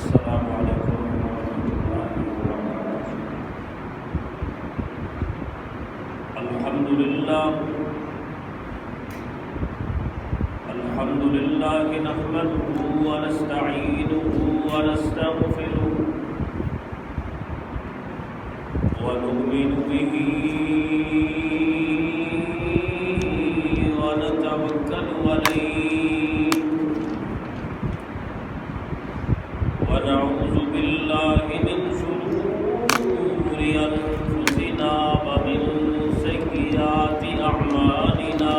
السلام علیکم ورحمۃ اللہ وبرکاتہ۔ الحمد للہ نحمده ونستعینه ونستغفره ونؤمن به ونتوکل علیہ ونعوذ باللہ من شرور انفسنا ومن سیئات اعمالنا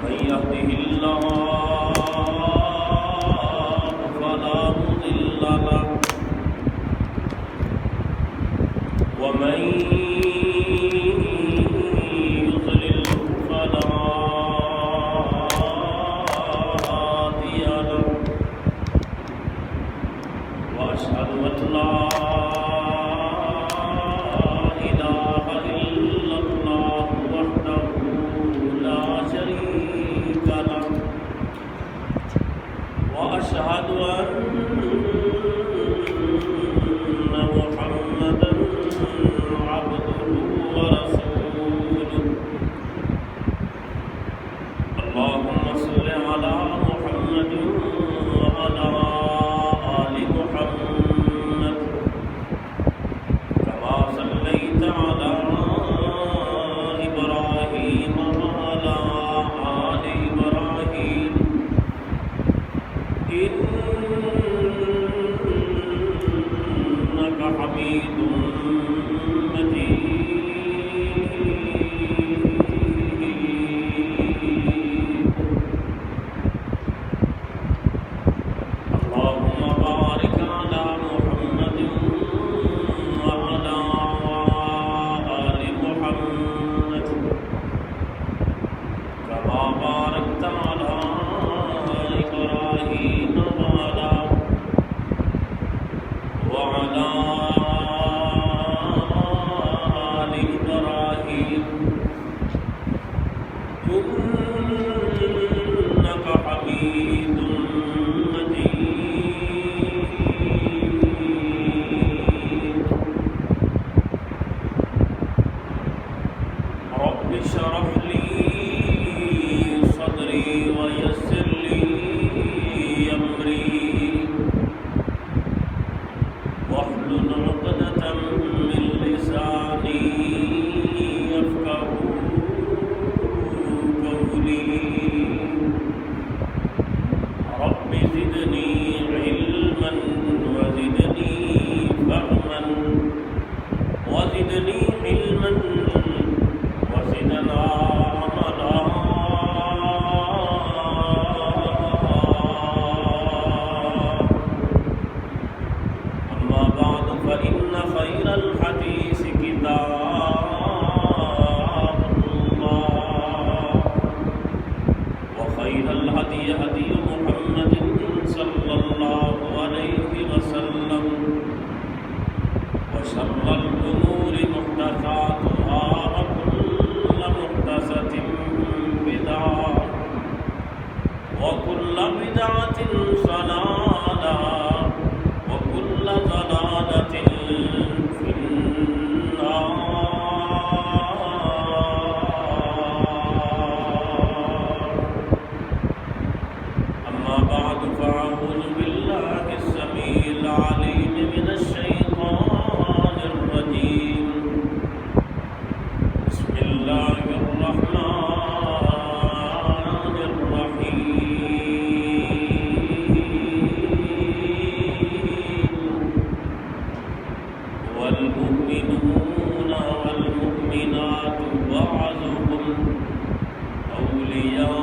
من يهده الله فلا مضل له ومن يضلل فلا هادي له وأشهد أن لا إله إلا الله وحده لا شريك له وأشهد أن محمدا عبده ورسوله اللهم صل على محمد وعلى آل محمد كما صليت على إبراهيم وعلى آل إبراهيم إنك حميد اللهم بارك على محمد وعلى آل محمد كما باركت على إبراهيم وعلى آل إبراهيم إنك حميد رب اشرح لي صدري ويسر لي أمري واحلل عقدة من لساني يفقهوا قولي رب زدني علما وزدني فهما وزدني علما وزدنا عملا أما بعد فإن خير الحديث كتاب الله وخير الهدي هدي محمد صلى الله عليه وسلم وشر الأمور محدثاتها وكل محدثة بدعة وكل بدعة ضلالة وكل ضلالة في النار أما بعد فأعوذ بالله السميع العليم من الشيطان الرجيم بسم الله الرحمن الرحيم والمؤمنون والمؤمنات بعضهم أولياء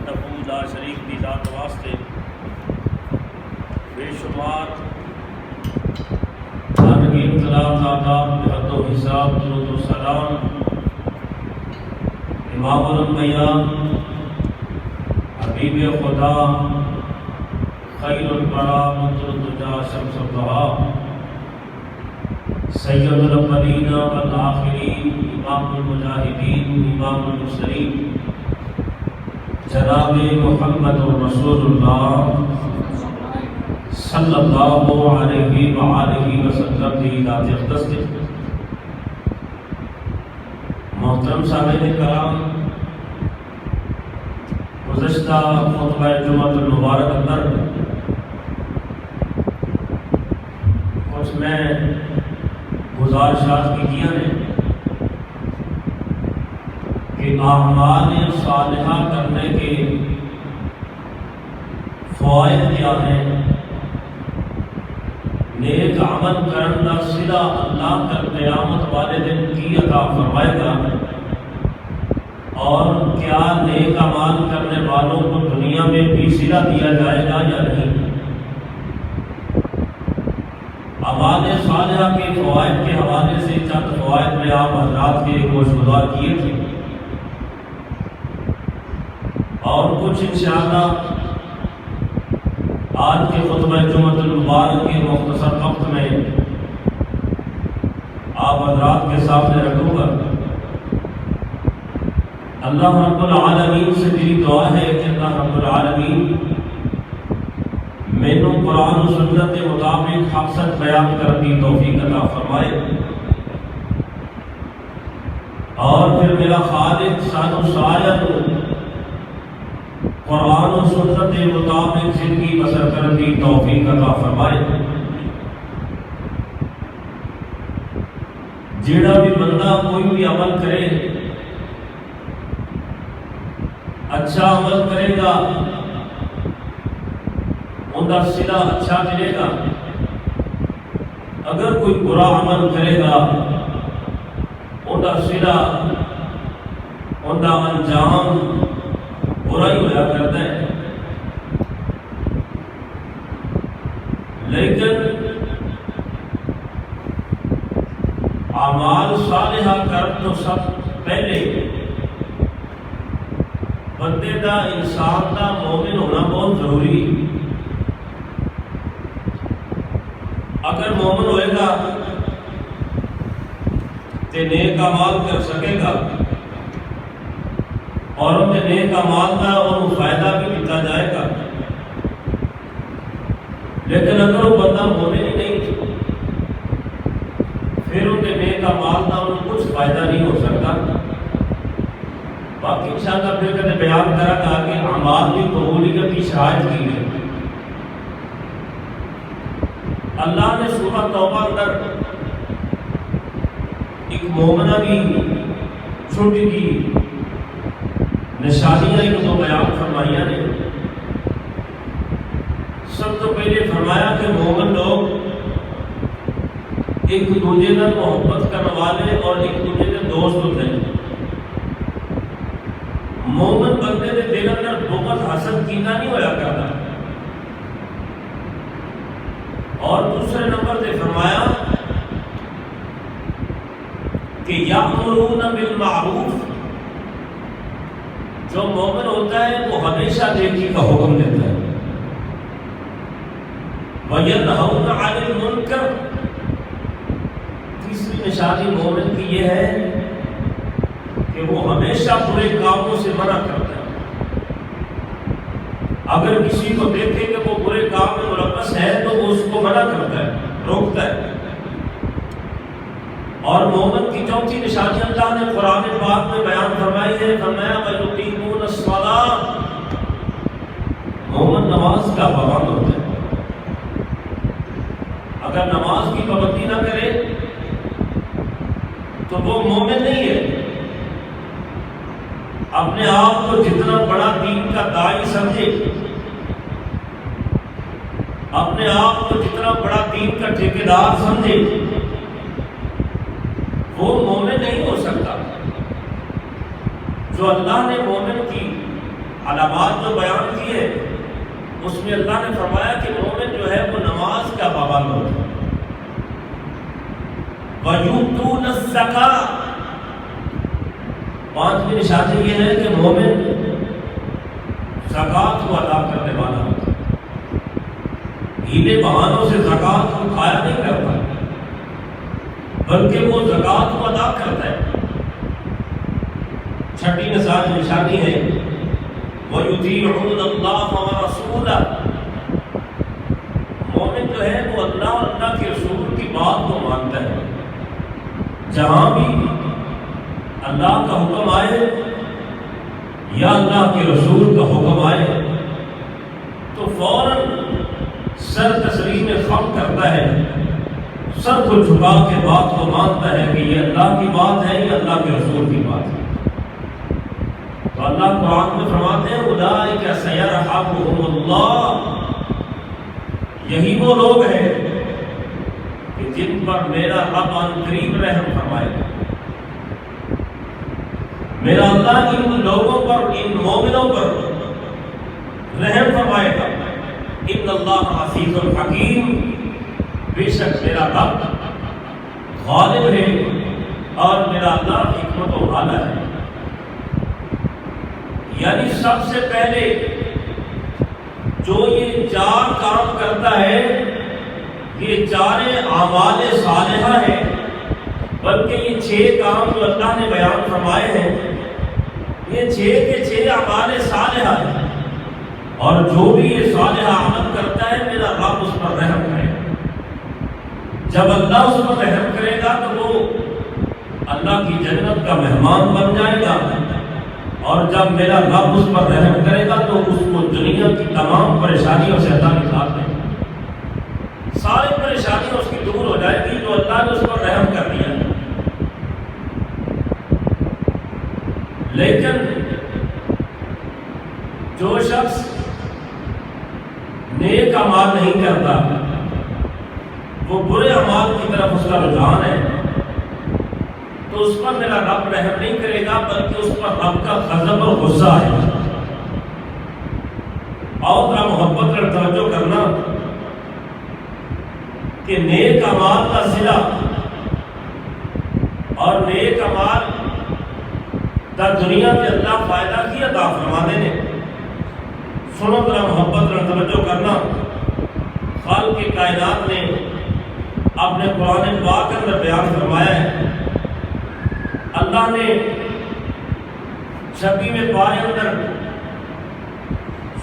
وحدہ لا شریک کی ذات واسطے بے شمار کی اطلاع آداب بحد و حساب درود و سلام امام الانبیاء حبیب خدا خیر البراء منظر الدجا شمس الضحیٰ سید الاولین والآخرین امام المجاہدین امام المرسلین جناب محمد رسول اللہ صلی اللہ علیہ وآلہ وسلم کی ذات اقدس سے محترم سامعین کرام، گزشتہ خطبہ جمعہ المبارک اندر کچھ میں گزارشات کی کیا نے کہ اعمال صالحہ کرنے کے فوائد کیا ہیں، نیک عمل کرنا صلہ اللہ کر قیامت والے دن کی عطا فرمائے گا، اور کیا نیک اعمال کرنے والوں کو دنیا میں بھی صلہ دیا جائے گا یا نہیں۔ اعمال صالحہ کے فوائد کے حوالے سے چند فوائد میں آپ حضرات کے گوشگزار کیے تھے، اور کچھ انشاءاللہ آج کے خطبہ جمعہ المبارک کے مختصر وقت میں آپ حضرات کے سامنے رکھوں گا۔ اللہ رب العالمین سے میری دعا ہے کہ اللہ رب العالمین مینوں قرآن و سنت کے مطابق حق سچ بیان کرنے کی توفیق عطا فرمائے، اور پھر میرا خالق سانو سارے قرآن و سنت کے مطابق زندگی بسر کرنے کی توفیق عطا فرمائے۔ جیڑا بھی بندہ کوئی بھی عمل کرے، اچھا عمل کرے گا ان کا صلہ اچھا ملے گا، اگر کوئی برا عمل کرے گا ان کا صلہ، ان کا انجام برا ہی ہوا کرتا ہے۔ لیکن اعمال صالحہ کر تو سب پہلے بندے دا، انسان دا مومن ہونا بہت ضروری۔ اگر مومن ہوئے گا تو نیک اعمال کر سکے گا، اور ان کے نیک اعمال کا انہوں فائدہ بھی ملتا جائے گا۔ لیکن اگر وہ بندہ مومن ہی نہیں، پھر ان کے نیک اعمال کا انہوں کچھ فائدہ نہیں ہو سکتا۔ باقی انشاءاللہ پھر کہتے بیان کرا گا کہ اعمال کی قبولیت کی شرائط کی ہے۔ اللہ نے سورہ توبہ اندر ایک مومنہ کی چھوٹی کی نشانیاں ایک دو بیان فرمائیاں نے۔ سب تو پہلے فرمایا کہ مومن لوگ ایک دوسرے سے محبت کرنے والے اور ایک دوسرے کے دوست ہوتے ہیں۔ مومن بندے کے دل اندر بغض حسد کینہ نہیں ہویا کرتا۔ اور دوسرے نمبر پہ فرمایا کہ یأمرون بالمعروف، جو مومن ہوتا ہے وہ ہمیشہ نیکی کا حکم دیتا ہے۔ وَيَنْهَوْنَ عَنِ الْمُنْكَرِ، تیسری نشانی مومن کی یہ ہے کہ وہ ہمیشہ برے کاموں سے منع کرتا ہے۔ اگر کسی کو دیکھے کہ وہ برے کام میں ملوث ہے تو وہ اس کو منع کرتا ہے، روکتا ہے۔ اور مومن کی چوتھی نشانی اللہ نے قرآن پاک میں بیان فرمائی ہے، فرمایا وَيُقِيمُونَ الصَّلَاةَ، مومن نماز کا پابند ہوتا ہے۔ اگر نماز کی پابندی نہ کرے تو وہ مومن نہیں ہے۔ اپنے آپ کو جتنا بڑا دین کا داعی سمجھے، اپنے آپ کو جتنا بڑا دین کا ٹھیکیدار سمجھے، وہ مومن نہیں ہو سکتا۔ جو اللہ نے مومن کی علامات جو بیان کی ہے اس میں اللہ نے فرمایا کہ مومن جو ہے وہ نماز کا پابند ہوتا ہے. وَيُؤْتُونَ الزَّكَاةَ، پانچویں نشانی یہ ہے کہ مومن زکوٰۃ کو ادا کرنے والا ہوتا ہے. ہیلے بہانوں سے زکوٰۃ کو کھایا نہیں کرتا بلکہ وہ زکوٰۃ کو ادا کرتا ہے. چھٹی نشانی ہے وَيُطِيعُونَ اللَّهَ وَرَسُولَهُ، مومن جو ہے وہ اللہ اور اللہ کے رسول کی بات کو مانتا ہے. جہاں بھی اللہ کا حکم آئے یا اللہ کے رسول کا حکم آئے تو فوراً سر تسلیم خم کرتا ہے، سر کو جھکا کے بات کو مانتا ہے کہ یہ اللہ کی بات ہے یا اللہ کے رسول کی بات ہے. تو اللہ قرآن میں فرماتے ہیں اولئک سیرحمهم اللہ، یہی وہ لوگ ہیں کہ جن پر میرا رب ان قریب رحم فرمائے گا. میرا اللہ ان لوگوں پر، ان مومنوں پر رحم فرمائے گا. ان اللہ عزیز الحکیم، بے شک میرا رب غالب ہے اور میرا اللہ حکمت والا ہے. یعنی سب سے پہلے جو یہ چار کام کرتا ہے یہ چارے اعمال صالحہ ہیں، بلکہ یہ 6 کام جو اللہ نے بیان فرمائے ہیں یہ 6 کے 6 اعمال صالحہ ہیں. اور جو بھی یہ صالحہ عمل کرتا ہے میرا رب اس پر رحم کرے گا. جب اللہ اس پر رحم کرے گا تو وہ اللہ کی جنت کا مہمان بن جائے گا، اور جب میرا رب اس پر رحم کرے گا تو اس کو دنیا کی تمام پریشانیوں سے اللہ نکال دے گا. ساری پریشانیاں اس کی دور ہو جائے گی جو اللہ نے اس پر رحم کر دیا. لیکن جو شخص نیک اعمال نہیں کرتا وہ برے اعمال کی طرف اس کا رجحان ہے تو اس پر میرا رب رحم نہیں کرے گا بلکہ اس پر رب کا غضب اور غصہ ہے. اور ذرا محبت کر توجہ کرنا کہ نیک اعمال کا صلہ اور نیک اعمال کا دنیا کے اللہ فائدہ کی عطا فرمانے نے. سنو ذرا محبت کر توجہ کرنا. خالق کی کائنات نے اپنے قرآن پاک کے اندر بیان فرمایا ہے. اللہ نے 26ویں پارے اندر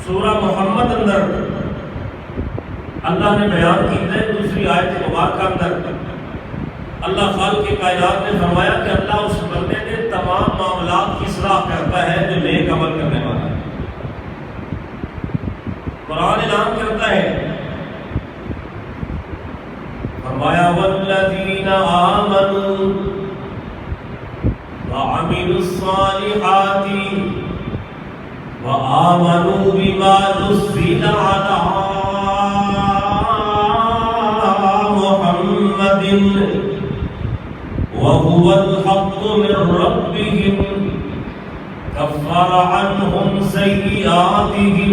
سورہ محمد اندر اللہ نے بیان کی ہے. دوسری آیت مبارکہ اندر اللہ خالق کی کائنات نے فرمایا کہ اللہ اس بندے کے تمام معاملات کی اصلاح کرتا ہے جو نیک عمل کرنے والا ہے. قرآن اعلان کرتا ہے فرمایا والذین آمنوا وعملوا الصالحات وآمنوا بما نزل على محمد وهو الحق من ربهم كفر عنهم سيئاتهم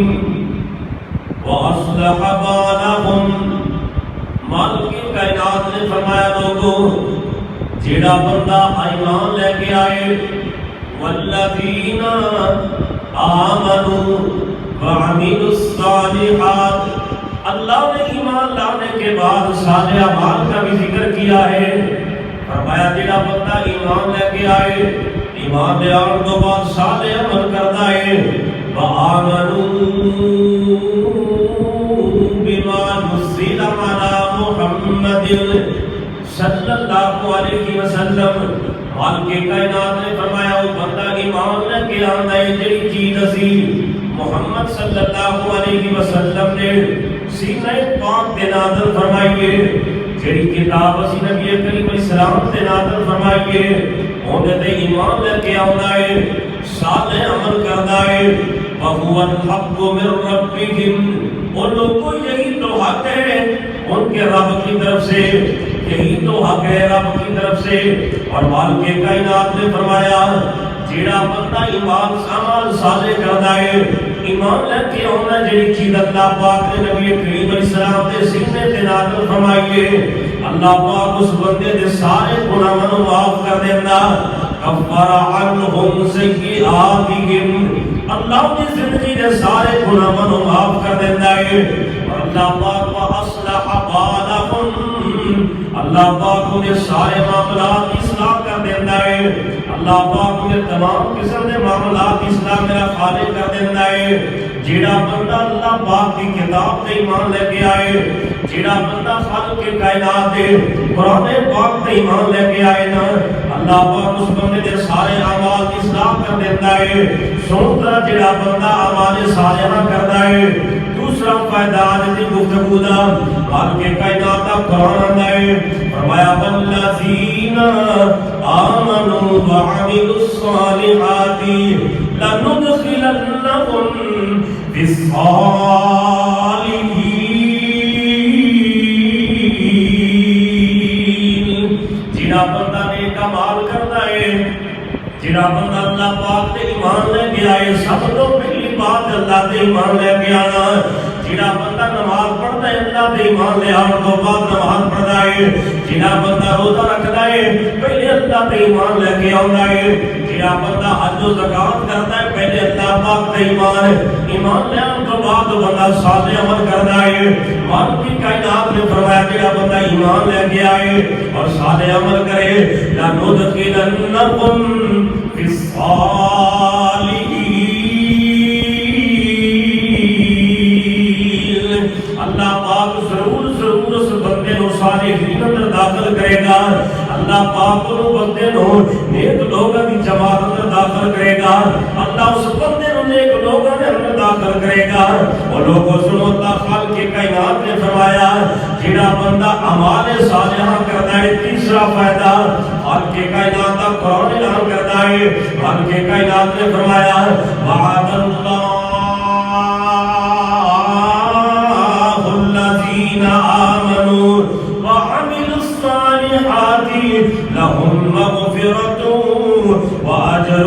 وأصلح بالهم. مالک کائنات نے فرمایا لوگوں جیڑا بندہ ایمان لے کے آئے والذین آمنوا وعملوا الصالحات، اللہ نے ایمان لانے کے بعد صالح اعمال کا بھی ذکر کیا ہے. فرمایا جیڑا بندہ ایمان لے کے آئے، ایمان لے آنے کے بعد صالح عمل کرتا ہے وآمنوا بما نزل على محمد صلی اللہ علیہ وسلم. خالق کائنات نے فرمایا وہ بندہ ایمان لے کے آندا ہے جڑی چیز اسی محمد صلی اللہ علیہ وسلم نے سینہ پاک تے نازل فرمائی ہے، جڑی کتاب اسی نبی کریم علیہ السلام تے نازل فرمائی ہے اونے تے ایمان لے کے آندا ہے، صالح عمل کردا ہے. وَهُوَ الْحَقُّ مِنْ رَبِّهِمْ، اور لوگوں یہی تو حق ہے ان کے رب کی طرف سے، یہی تو حق ہے رب کی طرف سے. اور مالک کائنات نے فرمایا جیڑا بندہ ایمان عمل صالح کردا ہے ایمان لے کے آنا جڑی چیز اللہ پاک نے نبی کریم علیہ السلام دے سینے تے نازل فرمائیے اللہ پاک اس بندے دے سارے گناہاں نوں معاف کر دیندا کفر عنہم سیئاتہم اللہ دی زندگی دے سارے گناہاں نوں معاف کر دیندا ہے اور اللہ پاک واصلح بالہم اللہ پاک نے سارے معاملات کی اصلاح کر دیندا ہے اللہ پاک نے تمام قسم دے معاملات کی اصلاح میرا خالق کر دیندا ہے جیڑا بندہ اللہ پاک کی کتاب تے ایمان لے کے آئے جیڑا بندہ خالق کے کائنات دے قرآن پاک تے ایمان لے کے آئے نا اللہ پاک اس بندے دے سارے اعمال کی اصلاح کر دیندا ہے سن طرح جیڑا بندہ اعمال صالحہ کردا ہے دوسرا فائدہ آج دی گفتگو دا خالق کے کائنات دا قرآن آندا ہے فرمایا والذین آمنوا وعملوا الصالحات لندخلنهم في الصالحین جڑا بندہ نیک اعمال کردا ہے جڑا بندہ اللہ پاک تے ایمان لے کے آئے سب تو پہلی بات اللہ تے ایمان لے کے آنا جڑا بندہ نماز پڑھتا ہے اللہ تے ایمان لے آن تو بعد نماز پڑھتا ہے جڑا بندہ روزہ رکھتا ہے پہلے اللہ تے ایمان لے کے آندا ہے جڑا بندہ حج و زکات کرتا ہے پہلے اللہ پاک تے ایمان لے آن تو بعد بندہ صالح عمل کرتا ہے مالک کی کائنات نے فرمایا جڑا بندہ ایمان لے کے آئے اور صالح عمل کرے لندخلنکم فی الصالحین اللہ پاک ضرور اس بندے نو صالحین اندر داخل کرے گا اللہ پاک نو بندے نو نیک لوگاں دی جماعت اندر داخل کرے گا اللہ اس بندے نو نیک لوگاں دے اندر داخل کرے گا اور لوگوں سنو اللہ خالق کے کائنات نے فرمایا جڑا بندہ اعمال صالحہ کرتا ہے تیسرا فائدہ خالق کے کائنات کا قرآن اعلان کرتا ہے خالق کے کائنات نے فرمایا وعد اللہ الذین آمنوا وعملوا الصالحات لهم مغفرۃ واجر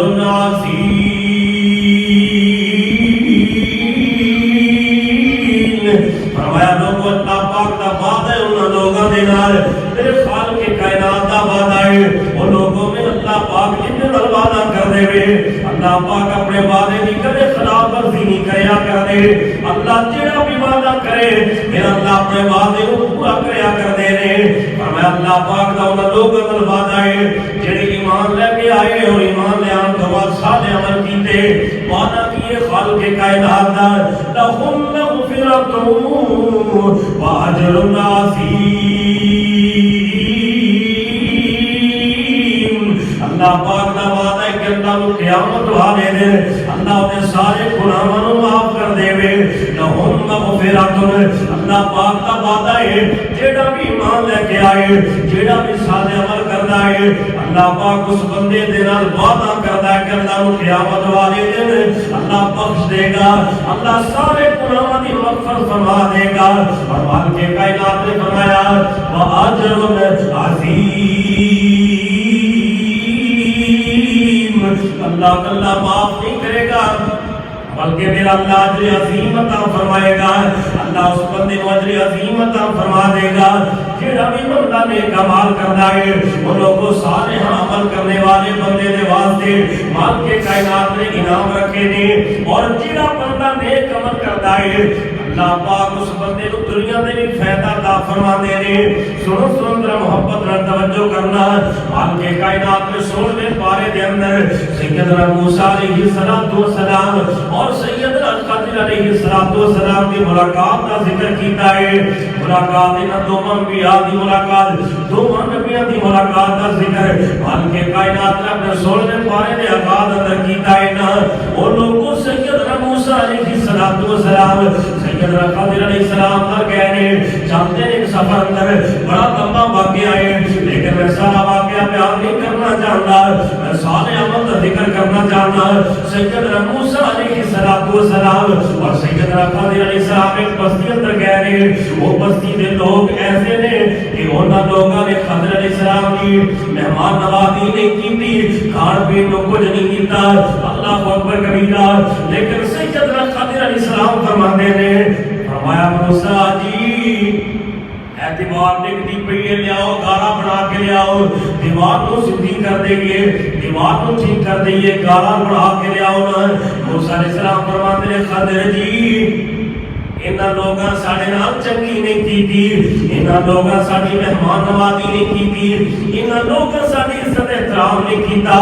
عظیم فرمایا لوگوں اللہ پاک دا وعدہ ہے ان لوگوں دے نال میرے خالق کے کائنات دا وعدہ ہے وہ لوگوں میں اللہ پاک جتنے نال وعدہ کر دے وے اللہ پاک اپنے وعدے دی کدے خلاف ورزی نہیں کریا کر دے اللہ جڑا بھی وعدہ کرے میرا اللہ اپنے وعدے کو پورا کریا کر دے نے فرمایا اللہ پاک دا ان لوگوں نال وعدہ ہے جڑے ایمان لے کے آئے اور ایمان لے آن تو بعد صالح عمل کیتے وعدہ کیے خالق کے کائنات دا لہم مغفرۃ واجر عظیم اللہ پاک دا وعدہ ہے کہ اللہ کو قیامت والے دن اللہ نے سارے گناہاں نوں معاف کر دے وے لہم مغفرۃ اللہ پاک دا وعدہ ہے جیڑا بھی ایمان لے کے آئے جیڑا بھی صالح عمل کردا ہے اللہ پاک اس بندے دے نال وعدہ کردا ہے کہ اللہ کو قیامت والے دن اللہ بخش دے گا اللہ سارے گناہاں دی مغفرت فرما دے گا اور مالک کے کائنات نے فرمایا واجر عظیم اللہ اللہ معاف نہیں کرے گا بلکہ میرا اللہ اجر عظیم عطا فرمائے گا اللہ اس بندے کو اجر عظیم عطا فرما دے گا جڑا بھی بندہ نیک عمل کرتا ہے وہ لوگوں صالح عمل کرنے والے بندے دے واسطے مال کے کائنات نے انعام رکھے نے اور جڑا بندہ نیک عمل کرتا ہے اللہ پاک اس بندے کو دنیا میں بھی فائدہ عطا فرما دے نے سنو ذرا محبت نال توجہ کرنا مال کے کائنات میں 16ویں پارے دے اندر سیدنا موسیٰ علیہ السلام اور سیدنا خضر علیہ السلام کی ملاقات کا ذکر کیتا ہے ملاقات ان دو انبیاء دی ملاقات دو نبیوں دی ملاقات کا ذکر مال کے کائنات نے اپنے 16ویں پارے دے آغاز اندر کیتا ہے نا اور لوگوں سیدنا موسیٰ علیہ السلام سیدنا خضر علیہ السلام پر گئے نے جانتے ہیں ایک سفر اندر بڑا لمبا واقعہ ہے لیکن میں سارا واقعہ بیان نہیں کرنا چاہتا میں سارے عمل کا ذکر کرنا چاہتا سیدنا موسیٰ علیہ السلام اور سیدنا خضر علیہ السلام ایک بستی اندر گئے نے وہ بستی دے لوگ ایسے نے کہ انہاں لوگاں نے خضر علیہ السلام کی مہمان نوازی نہیں کی تھی کھان پین کو کچھ نہیں کیتا اللہ اکبر کبیرہ لیکن سیدنا خضر علیہ السلام فرماتے نے فرمایا موسیٰ جی دیوار ڈگتی پئی ہے لیاؤ گارا بنا کے لیاؤ دیوار کو سیدھی کر دئیے دیوار کو ٹھیک کر دئیے گارا بنا کے لیاؤ نا موسیٰ علیہ السلام فرماتے ہیں خضر جی انہاں لوگاں ساڑھے نام چنگی نہیں کی تھی انہاں لوگاں ساڑھی مہمان نوازی نہیں کی تھی انہاں لوگاں ساڑھی عزت احترام نہیں کیتا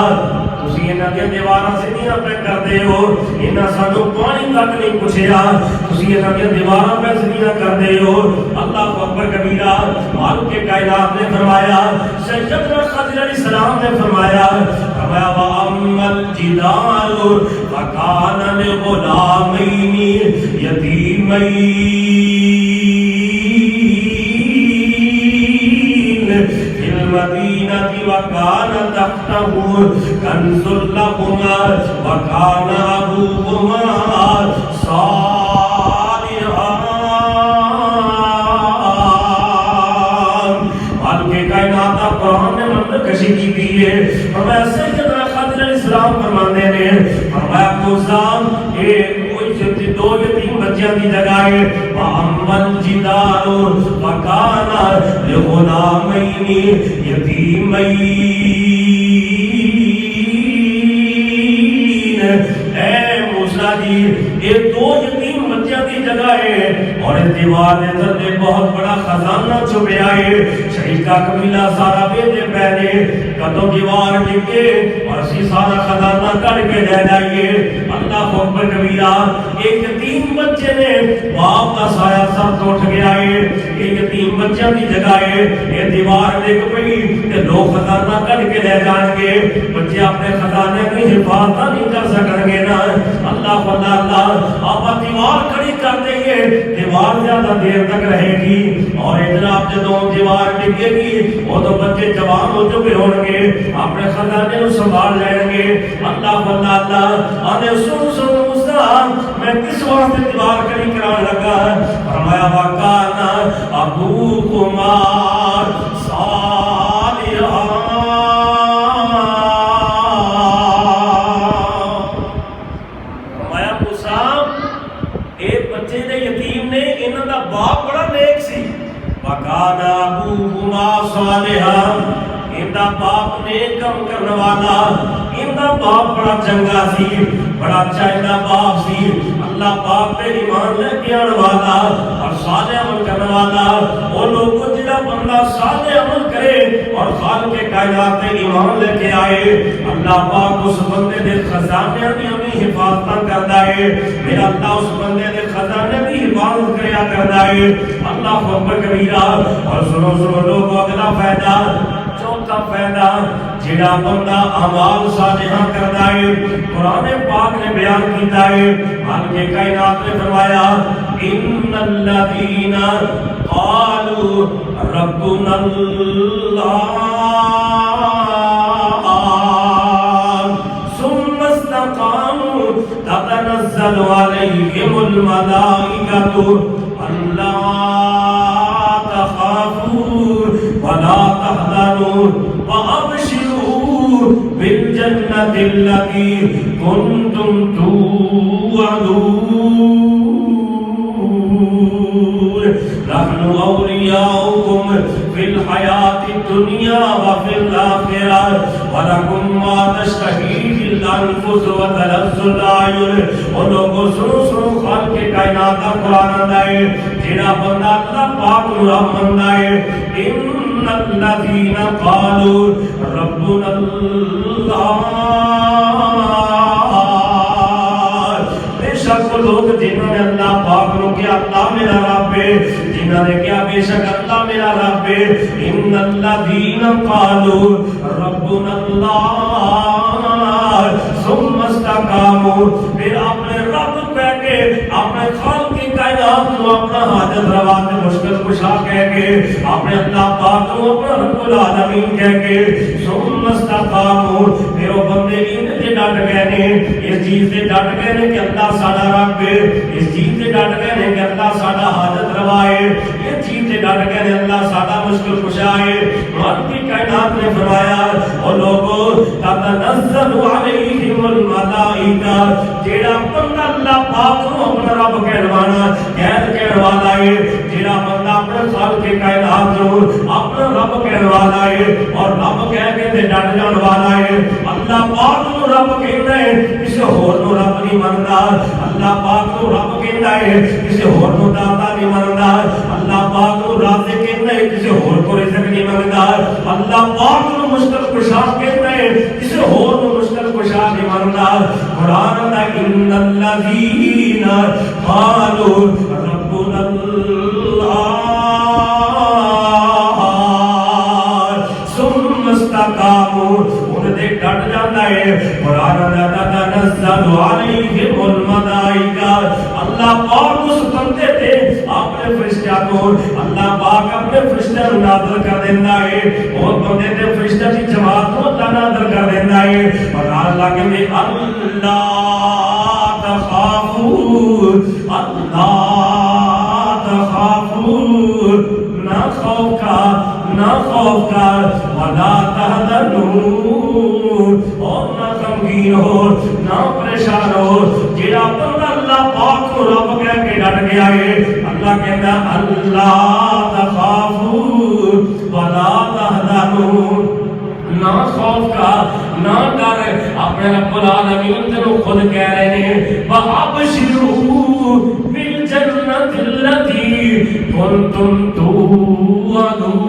تسی انہاں دے دیواراں سیدھیاں پہ کر دے ہو انہاں سانو پانی تک نہیں پوچھیا تسی انہاں دے دیواراں پہ سیدھیاں کر دے ہو اللہ اکبر کبیرہ مالک کے کائنات نے فرمایا سیدنا خضر علیہ السلام نے فرمایا وَأَمَّا الْجِدَارُ فَكَانَ لِغُلَامَيْنِ يَتِيمَيْنِ فِي الْمَدِينَةِ وَكَانَ تَحْتَهُ كَنْزٌ لَهُمَا وَكَانَ أَبُوهُمَا صَالِحًا مالک کائنات کا قرآن نے منظر کشی کی دی ہے فرمایا سیدنا خضر علیہ السلام فرماتے ہیں فرمایا موسیٰ ایک دو یتیم بچیاں کی جگہ ہے وَأَمَّا الْجِدَارُ فَكَانَ لِغُلَامَيْنِ يَتِيمَيْنِ اے موسیٰ جی یہ دو یتیم بچیاں کی جگہ ہے اور اس دیوار نے تھلے بہت بڑا خزانہ چھپیا ہے شہید کا قبیلہ سارا بیٹے پہلے کدوں دیوار ٹکے اور اسی سارا خزانہ کر کے لے جائیے اللہ اکبر کبیرہ ایک یتیم بچے نے باپ کا سایہ سر تو اٹھ گیا ہے یہ یتیم بچوں کی جگہ ہے یہ دیوار دیکھ پئی کہ لوگ خزانہ کر کے لے جائیں گے بچے اپنے خزانے کی حفاظت نہیں کر سکیں گے نا اللہ اللہ آپ دیوار کھڑی کر دیں گے دیوار زیادہ دیر تک رہے گی اور جناب جدوں دیوار ڈگے گی وہ تو بچے جوان ہو چکے ہوں گے اپنے خزانے کو سنبھال لیں گے اللہ اللہ آنے سن موسیٰ میں کس واسطے دیوار کھڑی کرانے لگا فرمایا وَكَانَ أَبُوهُمَا صَالِحًا فرمایا موسیٰ ایک بچے نے یتیم نے انہوں کا باپ بڑا نیک سی وَكَانَ أَبُوهُمَا صَالِحًا اندہ باپ نے کم کرنے والا اندہ باپ بڑا چنگا سی بڑا چاہیدہ باپ سی اللہ باپ پہ ایمان لے کے آنے والا اور صالح عمل کرنے والا وہ لوگ کو جنہ بندہ صالح عمل کرے اور خالق کے کائنات پہ ایمان لے کے آئے اللہ پاک اس بندے دے خزانے بھی ہمیں حفاظت کرتا ہے میرا اللہ اس بندے دے خزانے بھی حفاظت کریا کرتا ہے اللہ اکبر کبیرہ اور سنو لوگوں اگلا فائدہ چوتھا فائدہ جڑا بندہ اعمال صالحہ کرتا ہے قرآن پاک نے بیان کیتا ہے مالک کائنات نے فرمایا ان الذین قالوا ربنا اللہ ثم استقاموا تتنزل علیہم الملائکۃ الا تخافوا ولا تحزنوا وابشروا بالجنة التي كنتم توعدون نحن أولياؤكم في الحياة الدنيا وفي الآخرة ولكم ما تشتهيه الأنفس وتلذ الأعين ولوگوں سنو خالق کے کائنات کا قرآن آئے جنہ بندہ اللہ پاک رحمت آئے ان الذین قالوا ربنا اللہ بے شک لوگ جنہوں نے اللہ پاک نو کیا اللہ میرا رب ہے جنہوں نے کیا بے شک اللہ میرا رب ہے ان الذین قالوا ربنا اللہ ثم استقاموا پھر اپنے رب پہ کے اپنے خالق کی کائنات کو اپنا حاجت روا تے مشکل کشا کہہ کے اپنے اللہ پاک کو اپنا رب العالمین کہہ کے ثم استقاموا پھر وہ بندے ان تے ڈٹ گئے نے اس چیز تے ڈٹ گئے نے کہ اللہ ساڈا رب ہے اس چیز تے ڈٹ گئے نے کہ اللہ ساڈا حاجت روا ہے اس چیز تے ڈٹ گئے نے اللہ ساڈا مشکل کشا ہے رب کی کائنات نے فرمایا او لوگو تتنزل علیہم الملائکہ جیڑا بندہ اللہ پاک کو اپنا رب کہلوانا غیر کہلوانا ہے جیڑا بندہ اپنے خالق کے کائنات کو اپنا رب کہلوانا ہے اور رب کہہ کے تے ڈٹ جان والا ہے اللہ پاک کو رب کہندا ہے کسی ہور نو رب نہیں مندا اللہ پاک کو رب کہندا ہے کسی ہور نو داتا نہیں مندا اللہ پاک کو رازق کہندا ہے کسی ہور کو رزق نہیں منگدا اللہ پاک کو مشکل کشا کہندا ہے کسی ہور نو مشکل کشا نہیں منگدا قرآن دا ان الذین قالوا ربنا اللہ ثم استقاموا ان دے ڈٹ جاندا ہے قرآن دا تنزل علیہم الملائکہ اللہ پاک اس بندے تے اپنے فرشتوں کو اللہ پاک اپنے فرشتوں کو نازل کر دینا ہے اور بندے تے فرشتوں کی جماعت کو اللہ نازل کر دینا ہے اور اللہ کہتے اللہ تخافوا نہ خوف کا ولا تحزنوا اور نہ غمگین ہو نہ پریشان ہو جڑا بندہ اللہ پاک کو رب کہہ کے ڈٹ گیا ہے اللہ کہتا اللہ تخافوا ولا تحزنوا نہ خوف کا نہ ڈر اپنے رب العالمین تینوں خود کہہ رہے ہیں وَأَبْشِرُوا بِالْجَنَّةِ الَّتِي كُنْتُمْ تُوعَدُونَ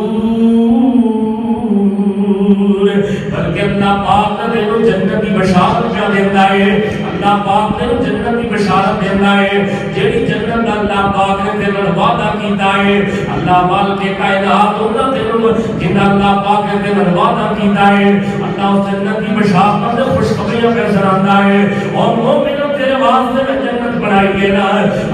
بلکہ اللہ پاک تینوں جنت کی بشارت کیا دیتا ہے اللہ پاک تینوں جنت کی بشارت دیتا ہے جیڑی جنت اللہ پاک نے تینوں وعدہ کیتا ہے اللہ مالک کائنات انہاں تینوں جن اللہ پاک نے تینوں وعدہ کیتا ہے اللہ اس جنت کی بشارت میں خوشخبریاں کر سناتا ہے اور مومنوں تیرے واسطے میں جنت بنائی ہے نا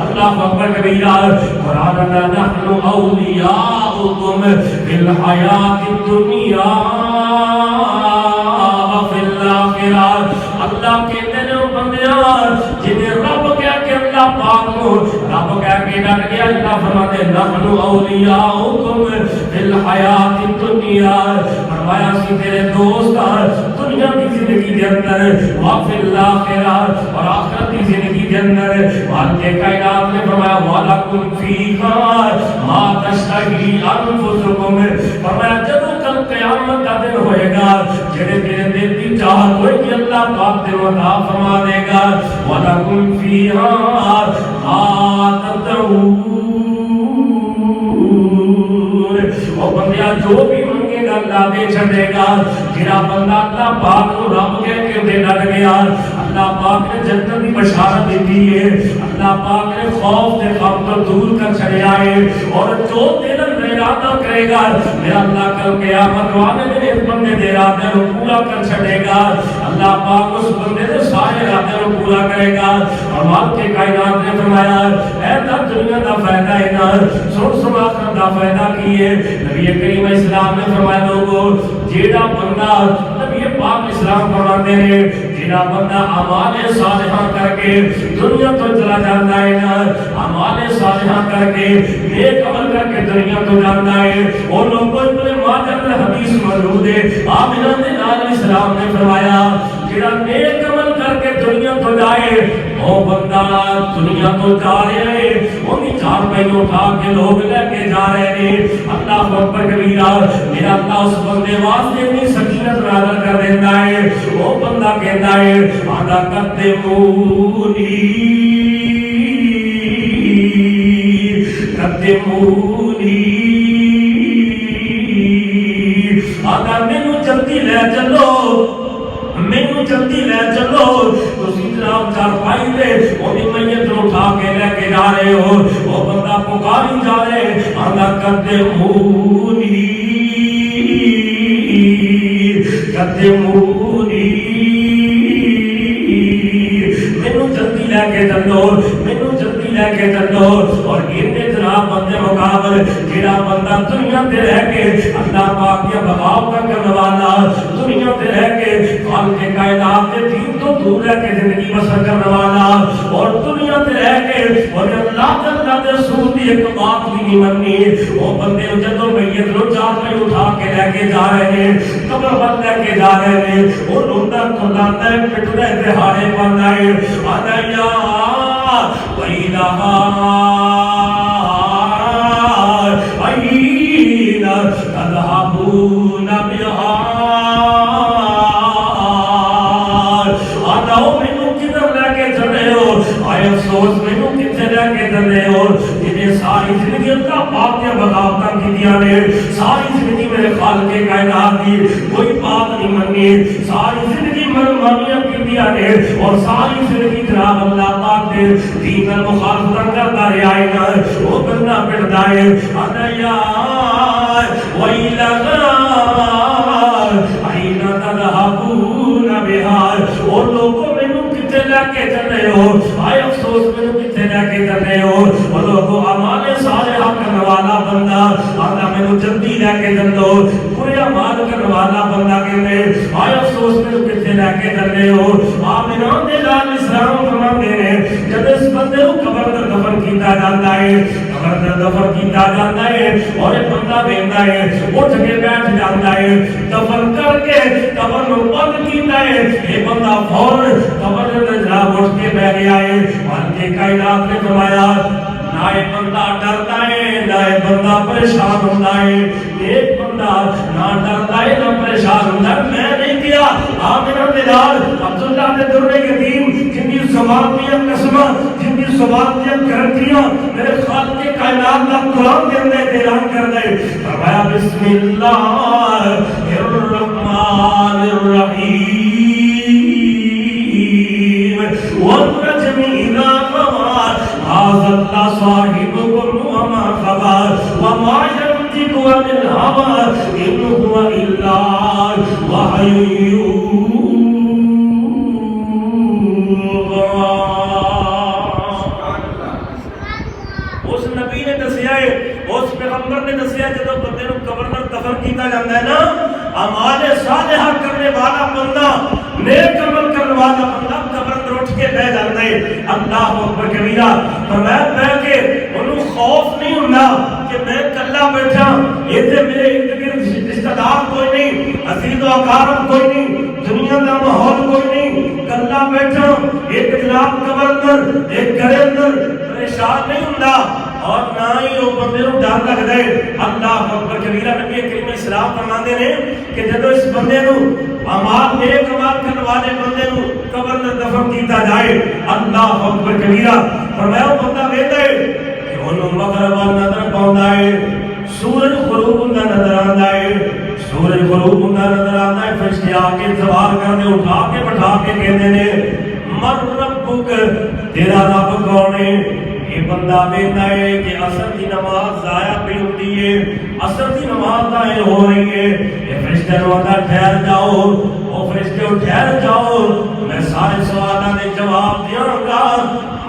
اللہ اکبر کبیرہ قرآن میں نحن اولیاؤکم فی الحیات الدنیا وفی الاخرہ اللہ کہتے ہیں بندیاں جنہیں رب کہہ کے اللہ پاک کو رب کہہ کے ڈٹ گیا اللہ فرماتے نحن اولیاؤکم فی الحیات الدنیا فرمایا سی تیرے دوست دنیا کی زندگی کے اندر وفی الاخرہ اور آخرت کی زندگی کے اندر والدہ کائنات نے فرمایا وَلَكُمْ فِيهَا مَا تَشْتَهِي أَنفُسُكُمْ فرمایا جب کل قیامت کا دن ہوئے گا جنہیں تیرے دل کی چاہت ہوئے کہ اللہ پاک دل عطا فرما دے گا وَلَكُمْ فِيهَا مَا تَدْعُونَ اور بندیا جو بھی منگے گا اللہ دے چھڑے گا جنہا بندہ اللہ پاک کو رب کہہ کے دے ڈر گیا اللہ پاک نے جنت کی بشارت دیتی ہے اللہ پاک نے خوف سے خوف کو دور کر چھڑے آئے اور جو دل ارادہ کرے گا میرا اللہ کل قیامت والے دن اس بندے دے ارادے کو پورا کر چھڑے گا اللہ پاک اس بندے دے سارے ارادے کو پورا کرے گا اور مالک کے کائنات نے فرمایا اے دنیا دا فائدہ ہے نا سن آخرت دا فائدہ کیے نبی کریم اسلام نے فرمایا لوگوں جیڑا بندہ نبی پاک اسلام فرماتے ہیں جیڑا بندہ اعمال صالحہ کر کے دنیا تو چلا جاتا ہے نا اعمال صالحہ کر کے نیک عمل کر کے دنیا تو جاتا ہے اور لوگوں اتنے ماجہ میں حدیث موجود ہے آمنہ نے نال اسلام نے فرمایا جیڑا نیک عمل کر کے دنیا تو جائے وہ بندہ دنیا تو جا رہے ہیں انہی چار پہیوں اٹھا کے لوگ لے کے جا رہے ہیں اللہ اکبر کبیرہ میرا اللہ اس بندے واسطے اپنی سکینت نازل کر دیتا ہے وہ بندہ کہتا ہے آدھا قدمونی آدھا مینوں جلدی لے چلو مینوں جلدی لے چلو تو جناب چارپائی دے انہیں میت اٹھا کے لے کے جا رہے ہو وہ بندہ پکاری جا رہے آدھا قدمونی مینوں جلدی لے کے چلو مینوں جلدی لے کے چلو اور اتنے جناب بندے مقابل جڑا بندہ دنیا تے رہ کے اللہ پاک کے بغاوت کرنے والا دنیا تے رہ کے خالق کائنات کے دین تو دور رہ کے زندگی بسر کرنے والا اور دنیا تے رہ کے اور اللہ تعالیٰ دے رسول دی ایک بات بھی نہیں مننی وہ بندے جدوں میت نو چار میں اٹھا کے لے کے جا رہے ہیں قبر بند لے کے جا رہے ہیں اور لوٹا کھلاتا ہے پٹھے دہاڑے پانا ہے آنا یا ویلہا این تذہبون بہا آنا مینوں کدھر لے کے چلے ہو آئے افسوس مینوں کتنے لے کے چلے ہو جنہیں ساری زندگی اللہ پاک نے بغاوتاں کی دیا نے ساری زندگی میرے خالق کائنات دی کوئی بات نہیں مننی ساری زندگی منمانیاں کی دیا نے اور ساری زندگی جناب اللہ پاک نے دین المخالفتہ کرتا رہا ہے وہ بندہ پڑھتا ہے انا یا ویلہا این تذہبون بہا اور لوگوں میں کتے لے کے چلے ہو آئے افسوس میں کتے لے کے چلے ہو اور لوگوں اعمال صالحہ کرنے والا بندہ آنا میں جلدی لے کے چلو برے اعمال کرنے والا بندہ کہتے آئے افسوس میں کتے لے کے چلے ہو آمنان دے لال اسلام فرماتے ہیں جب اس بندے کو قبر در دفن کیتا جاتا ہے قبر در دفن کیتا جاتا ہے اور ایک بندہ بیٹھتا ہے اٹھ کے بیٹھ جاتا ہے دفن کر کے قبر میں بند کیتا ہے یہ بندہ فوراً قبر میں جناب اٹھ کے بیٹھ گیا ہے اور کے کائنات نے فرمایا نہ ایک بندہ ڈرتا ہے نہ ایک بندہ پریشان ہوتا ہے ایک بندہ نہ ڈرتا ہے نہ پریشان ہوتا ہے میں نہیں کیا آمنہ بلال عبداللہ نے در یتیم جن کی زبان دیا قسمہ جن کی زبان دیا گارنٹیاں میرے خالق کائنات کا قرآن کے اندر اعلان کر دے فرمایا بسم اللہ الرحمن الرحیم والنجم اذا هوى ما ضل صاحبكم وما غوى وما ينطق عن الهوى ان هو الا وحي يوحى اس نبی نے دسیا ہے اس پیغمبر نے دسیا جب بندے کو قبر میں دفن کیتا جاتا ہے نا اعمال صالحہ کرنے والا بندہ نیک عمل کرنے والا بندہ قبر میں اٹھ کے بیٹھ جاتا ہے اللہ اکبر کبیرہ فرمایا بیٹھ کے انہوں خوف نہیں ہوتا کہ میں کلا بیٹھا یہ تے میرے ارد گرد رشتہ دار کوئی نہیں عزیز و اقارب کوئی نہیں دنیا کا ماحول کوئی نہیں کلا بیٹھا ایک جناب قبر اندر ایک گھر اندر پریشان نہیں ہوتا اور نہ ہی وہ بندے کو ڈر لگتا ہے اللہ اکبر کبیرہ نبی کریم اسلام فرماتے ہیں کہ جب اس بندے کو اعمال نیک اعمال کرنے والے بندے کو قبر میں دفن کیتا جائے اللہ اکبر کبیرہ فرمایا وہ بندہ کہتا ہے کہ انہوں مغرب نظر پاؤندا ہے سورج غروب ہوندا نظر آندا ہے سورج غروب ہوندا نظر آندا ہے فرشتے آ کے سوال کرنے اٹھا کے بٹھا کے کہتے ہیں من ربک تیرا رب کون ہے یہ بندہ بیٹھا ہے کہ عصر کی نماز ضائع بھی ہوتی ہے عصر کی نماز ضائع ہو رہی ہے یہ فرشتے روتا ٹھہر جاؤ وہ فرشتے ٹھہر جاؤ میں سارے سوالوں کے جواب دیاں گا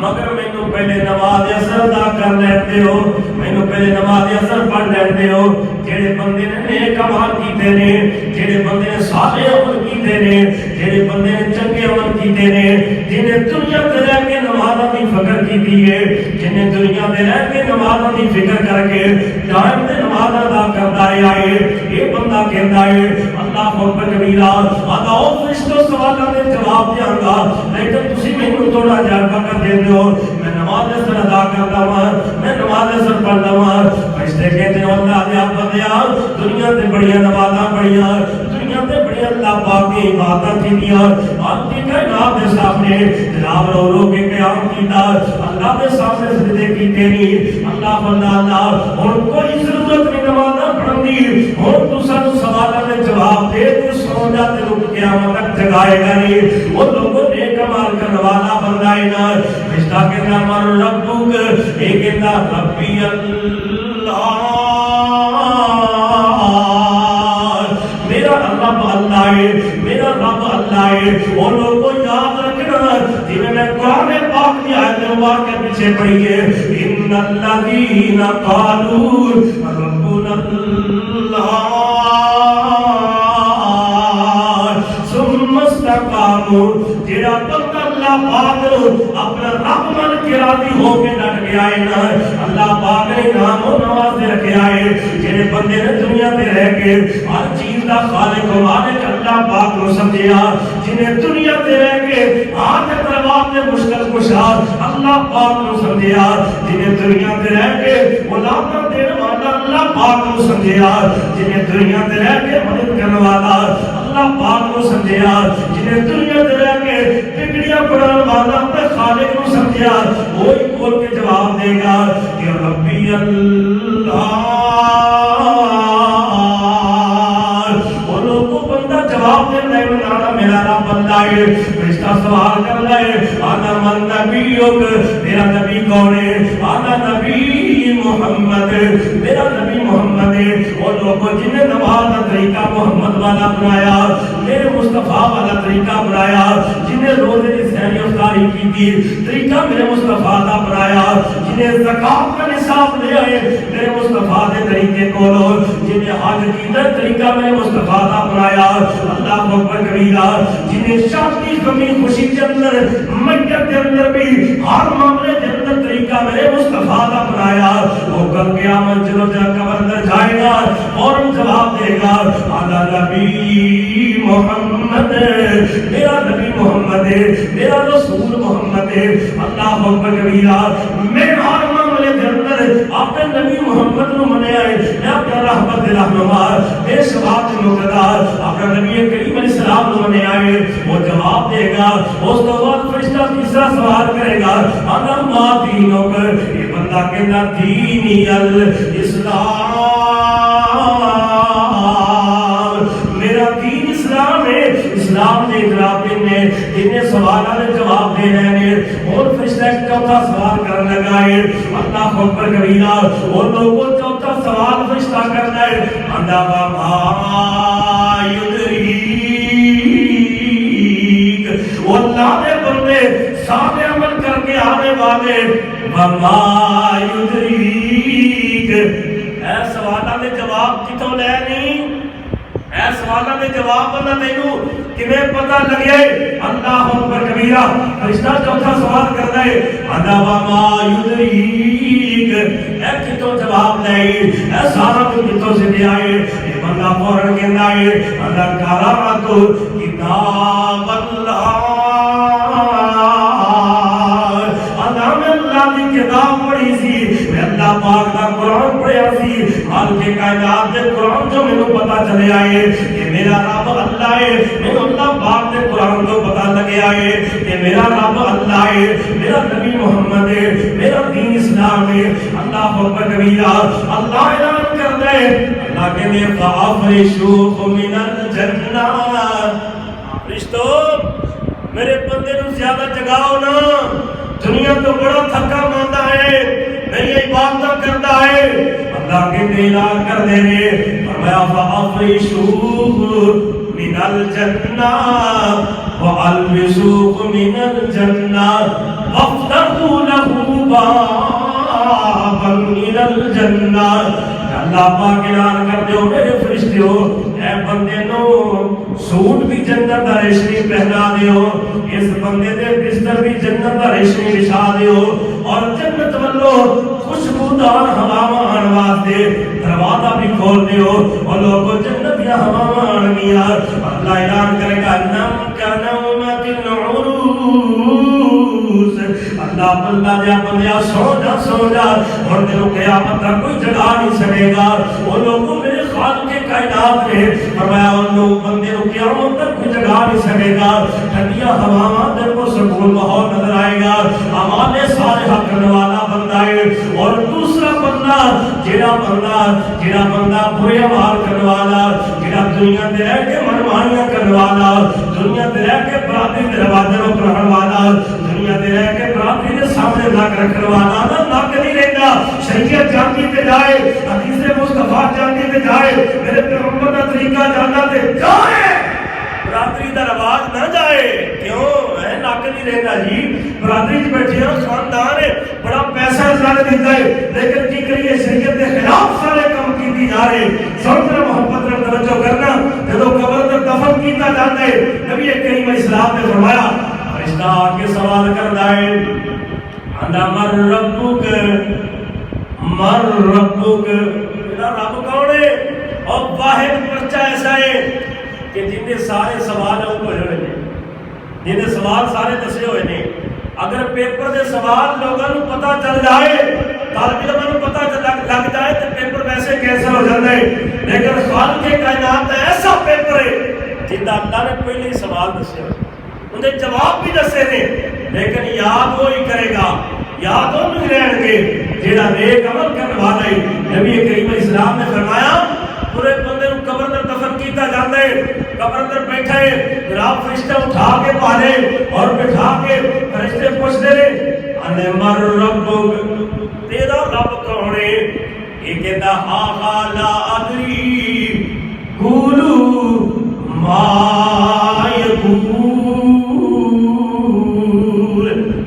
مگر میں تو پہلے نماز عصر ادا کر لیتے ہو میں تو پہلے نماز عصر پڑھ لیتے ہو جڑے بندے نے نیک عمل کیتے نے جڑے بندے نے صالح عمل کیتے نے جڑے بندے نے چنگے عمل کیتے نے جنہیں دنیا تے رہ کے نمازاں دی فکر کیتی ہے جنہیں دنیا تے رہ کے نمازاں دی فکر کر کے دائم تے نماز ادا کرتا رہا ہے یہ بندہ کہتا ہے اللہ اکبر کبیرہ ادا فرشتوں سوالوں کے جواب دیاں گا لیکن تسی مینوں تھوڑا جہا وقت دے دیو میں نماز اثر ادا کرتا ہوں میں نماز اثر پڑھتا ہوں فرشتے کہتے ہیں اللہ دے بندیا دنیا تے بڑیاں نمازاں پڑھیاں دنیا تے بڑی اللہ پاک کی عبادت کیتیاں آپ کی کائنات کے سامنے جناب رو رو کے قیام کیتا اللہ کے سامنے سجدے کیتے نہیں اللہ بندہ اللہ اور کوئی ضرورت نہیں نمازاں پڑھن دی اور تو سانو سوالوں کے جواب دے تو سو جاتے رک قیامت تک جگائے گا نہیں وہ لوگوں نیک عمل کرنے والا بندہ ہے نا فرشتہ کہتا من ربک ایک کہتا ربی اللہ میرا رب اللہ ہے میرا رب اللہ ہے وہ لوگوں یاد رکھنا جنہیں میں قرآن پاک پاک کی آیت مبارکہ کے پیچھے پڑھیے ان الذین قالوا ربنا اللہ ثم استقاموا جڑا بندہ اللہ پاک اپنا رب من کے راضی ہو کے ڈٹ گیا ہے نا اللہ پاک نے نام و نوازے رکھے آئے جڑے بندے نے دنیا تے رہ کے ہر چیز دا خالق و مالک اللہ پاک کو سمجھیا جنہیں دنیا تے رہ کے ہاتھ تلوار تے مشکل کشا اللہ پاک کو سمجھیا جنہیں دنیا تے رہ کے اولاد دینے والا اللہ پاک کو سمجھیا جنہیں دنیا تے رہ کے مدد کرنے والا اللہ پاک کو سمجھیا جنہیں دنیا تے رہ کے بگڑیاں پڑھنے والا اپنے خالق کو سمجھیا وہی بول کے جواب دے گا کہ ربی اللہ جواب دے رہے بنانا میرا رب اللہ ہے فرشتہ سوال کر رہے آنا من نبیوک میرا نبی کون ہے آنا نبی محمد میرا نبی محمد ہے وہ لوگوں جنہیں نماز کا طریقہ محمد والا بنایا میرے مصطفیٰ والا طریقہ بنایا جنہیں روزے کی سہری افطاری کی تھی طریقہ میرے مصطفیٰ کا بنایا جنہیں زکات کا نصاب لے آئے میرے مصطفیٰ کے طریقے کو لو جنہیں حج کی طریقہ میرے مصطفیٰ کا بنایا اللہ اکبر کبیرہ جنہیں شادی غمی خوشی کے اندر میت کے اندر بھی ہر معاملے کے اندر طریقہ میرے مصطفیٰ کا بنایا وہ کل قیامت جلو جا قبر اندر جائے گا اور جواب دے گا آدھا نبی محمد میرا نبی محمد ہے میرا رسول محمد ہے اللہ اکبر کبیرہ میں ہر معاملے کے اندر اپنے نبی محمد کو منے آئے میں اپنا رحمت رہنما بے شباب مقدار اپنا نبی کریم علیہ السلام کو منے آئے وہ جواب دے گا اس تو بعد فرشتہ تیسرا سوال کرے گا اگر ما دینوں پر یہ بندہ کہنا دینی الاسلام میرا دین اسلام ہے اسلام نے جواب دینے جنہیں سوالہ نے جواب دے رہے ہیں اور فرشتہ چوتھا سوال کرنے لگا ہے اللہ اکبر کبیرہ اور لوگوں چوتھا سوال فرشتہ کرنا ہے اندھا بابا یدریک وہ اللہ نے بندے سارے عمل کر کے آنے والے بابا یدریک اے سوالہ نے جواب کتوں لے نہیں اے سوالہ نے جواب بنا تینوں کمیں پتہ لگے اللہ اکبر کبیرہ فرشتہ چوتھا سوال کرنا ہے اندھا بابا یدریک اے کتوں جواب نہیں اے سارا تو کتوں سے دے آئے یہ بندہ فوراں کہنا ہے اندھا قرأت کتاب اللہ اللہ کی کتاب پڑھی سی میں اللہ پاک کا قرآن پڑھیا سی حال کے کائنات دے قرآن جو میں نے پتا چلے آئے کہ میرا رب اللہ ہے میں اللہ پاک دے قرآن کو پتا لگے آئے کہ میرا رب اللہ ہے میرا نبی محمد ہے میرا دین اسلام ہے اللہ اکبر کبیرہ اللہ اعلان کر دے اللہ کے لئے فَافْرِشُوْهُ مِنَ الْجَنَّةِ فرشتو میرے بندے نو زیادہ جگاؤ نا دنیا تو بڑا تھکا مانتا ہے میری عبادت کرتا ہے اللہ کے اعلان کر دے رہے فرمایا فَافْرِشُوهُ مِنَ الْجَنَّةِ وَأَلْبِسُوهُ مِنَ الْجَنَّةِ وَافْتَحُوا لَهُ بَابًا مِنَ الْجَنَّةِ اللہ پاک اعلان کر دیو میرے فرشتیو اے بندے نو سوٹ بھی جنت دا ریشمی پہنا دیو اس بندے دے بستر بھی جنت دا ریشمی بچھا دیو اور جنت والو خوشبودار ہواواں آن واسطے دروازہ بھی کھول دیو اور لوگوں جنت یا ہواواں آن گیا اللہ اعلان کرے گا نم کا نومت العروس اللہ بندہ دیا بندیا سو جا اور دلوں قیامت تک کوئی جگہ نہیں سکے گا وہ لوگوں میرے خالق کے کائنات میں فرمایا ان لوگ بندے کو قیامت تک کوئی جگہ نہیں سکے گا ٹھنڈیاں ہواواں دل کو سکون ماحول نظر آئے گا اعمال صالحہ کرنے والا بندہ ہے اور دوسرا بندہ جڑا بندہ برے اعمال کرنے والا جڑا دنیا تے رہ کے منمانیاں کرنے والا دنیا تے رہ کے برادری دے رواجاں نوں پڑھن والا دنیا تے رہ کے برادری دے سامنے نک رکھنے والا نک نہیں رہتا شریعت جانتی تے جائے حدیث مصطفیٰ جانتی تے جائے میرے پیغمبر کا طریقہ جاننا تے جائے برادری دا رواج نہ جائے کیوں ہے نک نہیں رہتا جی برادری چ بیٹھے ہو خاندان ہے بڑا پیسہ اللہ نے دیتا ہے لیکن کی کریے شریعت کے خلاف سارے کام کیتی جا رہے سمجھ محبت نے توجہ کرنا جب قبر تے دفن کیتا جاتا ہے نبی کریم علیہ السلام نے فرمایا فرشتہ آ کے سوال کرتا ہے انا من ربک میرا رب کون ہے اور واحد پرچہ ایسا ہے کہ جن نے سارے سوال ہوئے ہیں جن نے سوال سارے دسے ہوئے ہیں اگر پیپر دے سوال لوگوں کو پتہ چل جائے طالب علموں کو پتہ لگ جائے تو پیپر ویسے کینسل ہو جاتا ہے لیکن خالق کائنات ایسا پیپر ہے جن کا اللہ نے پہلے ہی سوال دسے ہوئے انہیں جواب بھی دسے نے لیکن یاد وہی کرے گا یاد وہ نہیں رہن گے جہاں نیک عمل کرنے والا ہے نبی کریم علیہ السلام نے فرمایا پورے بندے کو قبر میں دفن کیتا جاتا ہے قبر اندر بیٹھا ہے پھر آپ فرشتہ اٹھا کے پالے اور بٹھا کے فرشتے پوچھتے رہے انے مر ربک تیرا رب کون ہے یہ کہتا ہا لا ادری قولوا ما یقول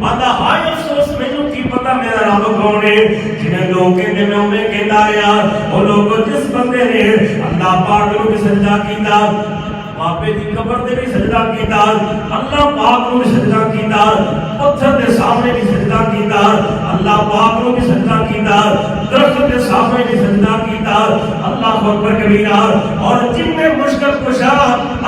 آدھا ہائے افسوس مینوں کی پتہ میرا رب کون ہے جنہیں لوگ کہتے میں انہیں کہتا رہا وہ لوگ جس بندے نے اللہ پاک کو بھی سجدہ کیتا باپے دی قبر دے بھی سجدہ کیتا اللہ پاک کو بھی سجدہ کیتا پتھر دے سامنے بھی سجدہ کیتا اللہ پاک کو بھی سجدہ کیتا درخت دے سامنے بھی سجدہ کیتا اللہ اکبر کبیرہ اور جن نے مشکل کشا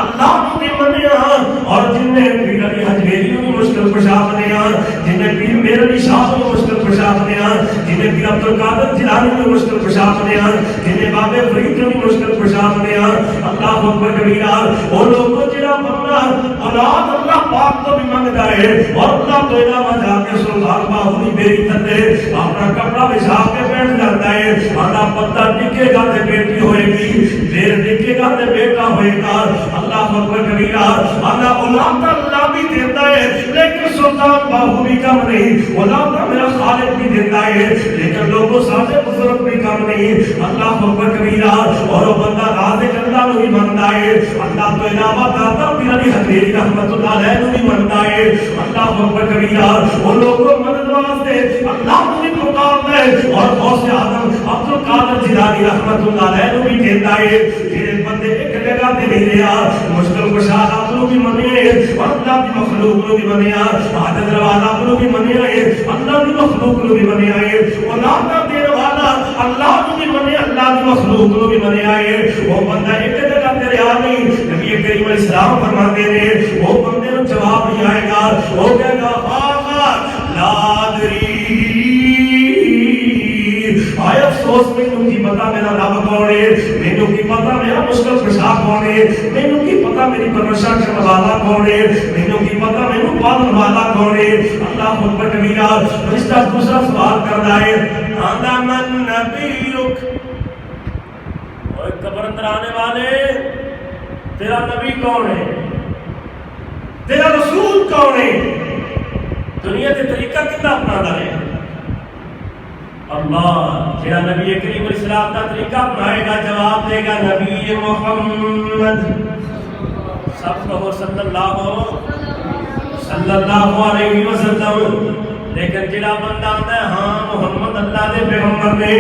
اللہ کو بھی منیا اور جن نے پیر علی حجویری کو بھی مشکل کشا منیا جن نے پیر میر علی شاہ کو مشکل کشا منیا جن نے پیر عبدالقادر جیلانی کو مشکل کشا منیا جن نے بابے فرید کو بھی مشکل کشا منیا اللہ اکبر کبیرہ وہ لوگوں جڑا بندہ اولاد اللہ پاک تو بھی منگتا ہے اور اللہ تو علاوہ جا کے سلطان باہوی میری تندے اپنا کپڑا بچھا کے بیٹھ جاتا ہے اللہ پتہ نکے گا تے بیٹی ہوئے گی پھر نکے گا تے بیٹا ہوئے گا اللہ اکبر کبیرہ اللہ اولاد اللہ بھی دیتا ہے لیکن سلطان باہوی کم نہیں اولاد میرا خالق بھی دیتا ہے لیکن لوگوں ساتھ بزرگ بھی کم نہیں اللہ اکبر کبیرہ اور وہ بندہ رازق اللہ کو بھی منگتا ہے اللہ تو علاوہ داتا پیر علی حجویری رحمت اللہ علیہ کو بھی منگتا ہے اللہ اکبر کبیرہ وہ لوگوں مدد واسطے اللہ کو بھی پکارتا ہے اور غوث اعظم عبدالقادر جیلانی رحمت اللہ علیہ کو بھی کہتا ہے جنہیں بندے ایک جگہ تے نہیں رہا مشکل کشا آپ کو بھی منیا ہے اور اللہ کی مخلوق کو بھی منیا حاجت روا آپ کو بھی منیا ہے اللہ کی مخلوق کو بھی منیا ہے اولاد کا دینے والا اللہ کو بھی منیا اللہ کی مخلوق کو بھی منیا ہے وہ بندہ ایک جگہ تے رہا نہیں نبی کریم علیہ السلام فرماتے ہیں وہ بندے کو جواب نہیں آئے گا وہ کہے گا آقا لا ادری آئے افسوس مینوں کی پتہ میرا رب کون ہے مینوں کی پتہ میرا مشکل کشا کون ہے مینوں کی پتہ میری پرورشہ کرنے والا کون ہے مینوں کی پتہ مینوں پالنے والا کون ہے اللہ اکبر کبیرہ فرشتہ دوسرا سوال کرتا ہے انا من نبیک اور قبر اندر آنے والے تیرا نبی کون ہے تیرا رسول کون ہے دنیا کے طریقہ کتنا اپنا ہے اللہ جہاں نبی کریم علیہ السلام کا طریقہ اپنائے گا جواب دے گا نبی محمد سب کہو صلی اللہ علیہ وسلم لیکن جڑا بندہ آتا ہے ہاں محمد اللہ دے پیغمبر نے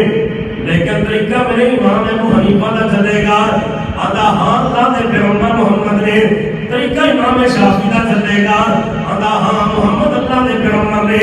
لیکن طریقہ میرے امام ابو حنیفہ کا چلے گا آتا ہاں اللہ دے پیغمبر محمد نے طریقہ امام شافعی کا چلے گا آتا ہاں محمد اللہ دے پیغمبر نے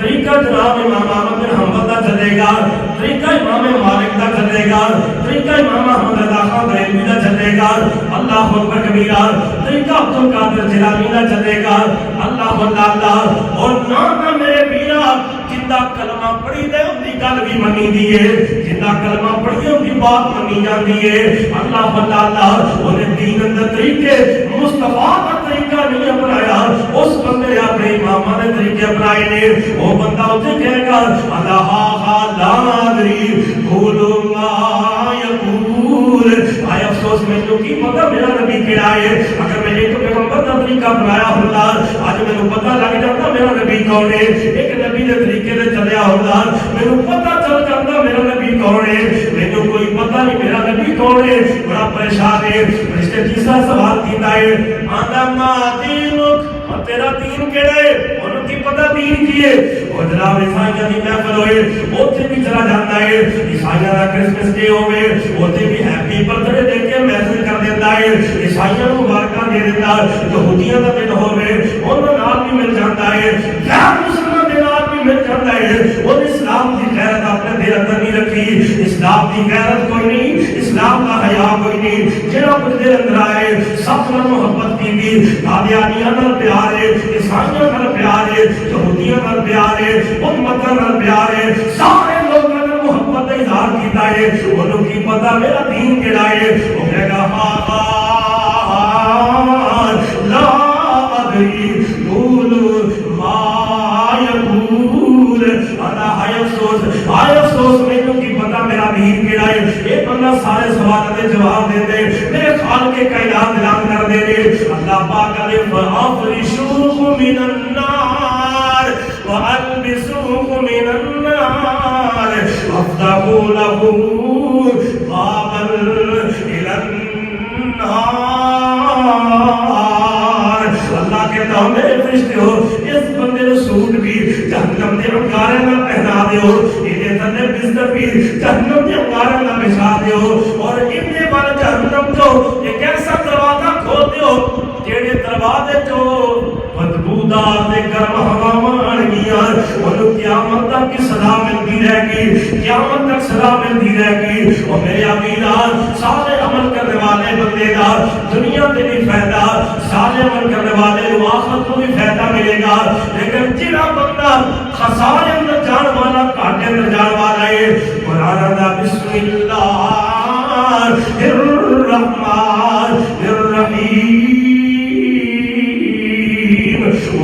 طریقہ جناب امام احمد بن حنبل کا چلے گا طریقہ امام مالک کا چلے گا طریقہ امام احمد رضا خان بریلوی کا چلے گا اللہ اکبر کبیرہ طریقہ عبدالقادر جیلانی کا چلے گا اللہ اللہ اور نہ میرے میرا جندہ کلمہ پڑھی دے ان کی گل بھی منی دیئے جندہ کلمہ پڑھی ان کی بات منی جاندی ہے اللہ اللہ انہیں دین اندر طریقے مصطفیٰ کا طریقہ نہیں اپنایا اس بندے اپنے امامہ نے طریقے اپنائے نے وہ بندہ اسے کہے گا اللہ لا ادری قولوا ما یقول آئے افسوس میں جو کی پتہ میرا نبی کیا ہے اگر میں ایک پیغمبر کا طریقہ اپنایا ہوتا آج میں پتہ لگ جاتا میرا نبی کون ہے ایک نبی نے طریقے سے چلیا ہوتا میرے پتہ چل جاتا میرا نبی کون ہے میرے کوئی پتہ نہیں میرا نبی کون ہے بڑا پریشان ہے. فرشتے تیسرا سوال کیتا ہے آندا ما دینک اور تیرا دین کیڑا ہے؟ انہوں کی پتہ دین کی ہے. اور جناب عیسائیاں دی محفل ہوئے اوتھے بھی چلا جاتا ہے. عیسائیاں دا کرسمس ڈے ہوے اوتھے بھی ہیپی برتھڈے دے کے میسج کر دیتا ہے. عیسائیاں نوں مبارکاں دے دیتا ہے. یہودیاں دا دن ہوے انہاں نال بھی مل جاتا ہے. غیر مسلمان دے نال بھی مل جاتا ہے. اور اسلام دی غیرت اپنے دل اندر نہیں رکھی. اسلام دی غیرت کوئی نہیں, اسلام کا حیا کوئی نہیں. جڑا کچھ دل اندر آئے سب نال محبت کی بھی. قادیانیاں نال پیار ہے, عیسائیاں نال پیار ہے, یہودیاں نال پیار ہے, امتاں نال پیار ہے. سارے لوگاں نال محبت کا اظہار کیتا ہے. انہوں کی پتہ میرا دین کیڑا ہے. وہ کہے گا لا ادری قولوا ما یقول. ہائے افسوس, ہائے افسوس مینوں کی پتہ میرا دین کیڑا ہے. یہ بندہ سارے سوالوں کے جواب دے دے, میرے خالق کے کائنات اعلان کر دے دے. اللہ پاک نے فَأَفْرِشُوهُ مِنَ النَّارِ وَأَلْبِسُوهُ مِنَ النَّارِ وَافْتَحُوا لَهُ بَابًا إِلَى النَّارِ. اللہ کہتا ہوں میرے فرشتے ہو اس بندے نے سوٹ بھی جہنم دے انگارے نہ پہنا دیو, انہیں تھلے بستر بھی جہنم دے انگارے نہ بچھا دیو, اور انہیں بار جہنم جو ایک ایسا دروازہ کھول دیو جیڑے دروازے جو بدبودار دے گرم ہواواں آن گیاں. انہوں قیامت تک کی صدا ملتی رہ گی, قیامت تک صدا ملتی رہ گی. اور میرے امیران سارے عمل کرنے والے بندے دا دنیا تے بھی فائدہ, سارے عمل کرنے والے آخرت کو بھی فائدہ ملے گا. لیکن جڑا بندہ خسارے اندر جان والا گھاٹے اندر جان والا ہے, قرآن دا بسم اللہ الرحمن الرحیم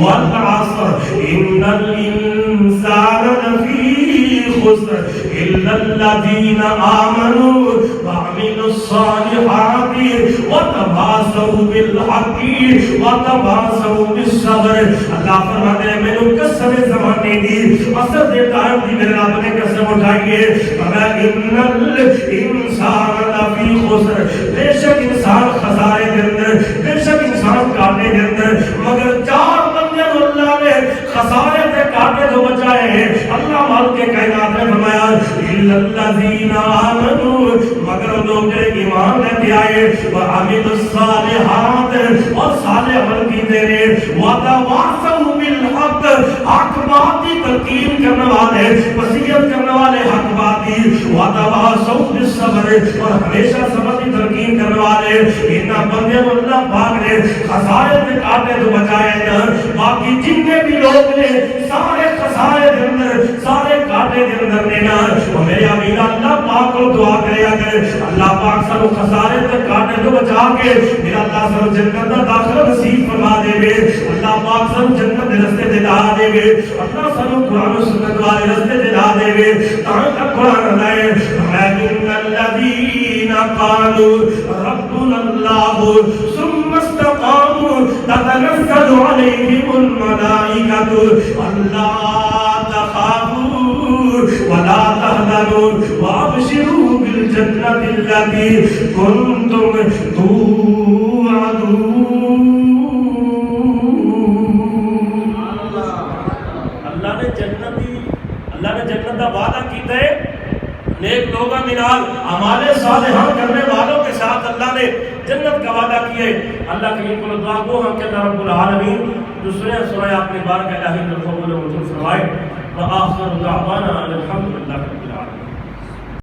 والعصر ان الانسان لفی خسر الا الذین آمنوا وعملوا الصالحات وتواصوا بالحق وتواصوا بالصبر. اللہ فرماتے ہیں میں نے قسم زمانے دی اثر دے ٹائم دی میرے رب نے قسم اٹھائی ہے. ان الانسان لفی خسر, بے شک انسان خسارے دے اندر, بے شک انسان کاٹے دے اندر. مگر چار بندے اللہ نے خسارے سے کاٹے تو بچائے ہیں. اللہ مال کے کائنات نے فرمایا الا الذین آمنوا, مگر لوگ جو ایمان لے کے آئے, وعملوا الصالحات, اور صالح عمل کیتے رہے, وتواصوا بالحق, حق بات کی تلقین کرنے والے, وصیت کرنے والے حق بات کی, وتواصوا بالصبر, اور ہمیشہ صبر کی تلقین کرنے والے. ان بندے کو اللہ پاک نے خسارے سے کاٹے تو بچائے نا. باقی جتنے بھی لوگ نے سارے خسارے دے اندر, سارے کاٹے دے اندر نے نا. اور میرے امیر اللہ پاک کو دعا کرے اگر اللہ پاک سانو خسارے تے کاٹے تو بچا کے میرا اللہ سانو جنت دا داخلہ نصیب فرما دے وے. اللہ پاک سانو جنت دے رستے تے لا دے وے. اللہ سانو قرآن و سنت والے رستے تے لا دے وے. تاں تک قرآن لائے ان الذین قالوا ربنا اللہ ثم استقاموا تتنزل علیہم الملائکۃ الا تخافوا ولا تحزنوا وابشروا بالجنۃ التي كنتم توعدون. اللہ نے جنت کا وعدہ کیتا ہے نیک لوگوں کے نال, اعمال صالحہ کرنے والوں کے ساتھ اللہ نے جنت کا وعدہ کیا ہے. اللہ کریم کو دعا کو ہم کہ رب العالمین جو سنایا اپنی بارگاہ الہی میں قبول و منظور فرمائے. وآخر دعوانا الحمدللہ رب العالمین.